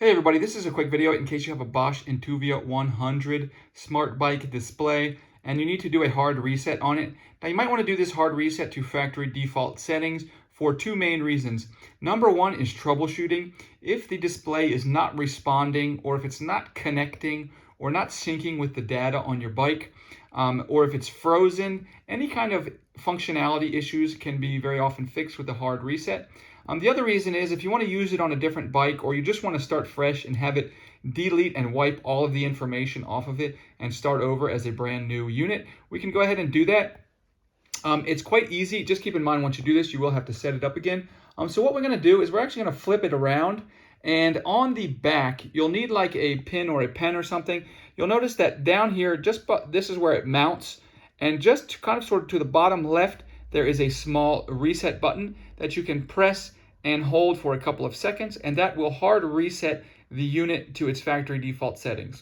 Hey everybody, this is a quick video in case you have a BOSCH Intuvia 100 smart bike display and you need to do a hard reset on it. Now you might want to do this hard reset to factory default settings for two main reasons. Number one is troubleshooting. If the display is not responding, or if it's not connecting or not syncing with the data on your bike, or if it's frozen, any kind of functionality issues can be very often fixed with a hard reset. The other reason is if you want to use it on a different bike, or you just want to start fresh and have it delete and wipe all of the information off of it and start over as a brand new unit, we can go ahead and do that. It's quite easy. Just keep in mind, once you do this, you will have to set it up again. So what we're going to do is we're actually going to flip it around, and on the back you'll need like a pin or a pen or something. You'll notice that down here, this is where it mounts, and just kind of sort of to the bottom left there is a small reset button that you can press and hold for a couple of seconds, and that will hard reset the unit to its factory default settings.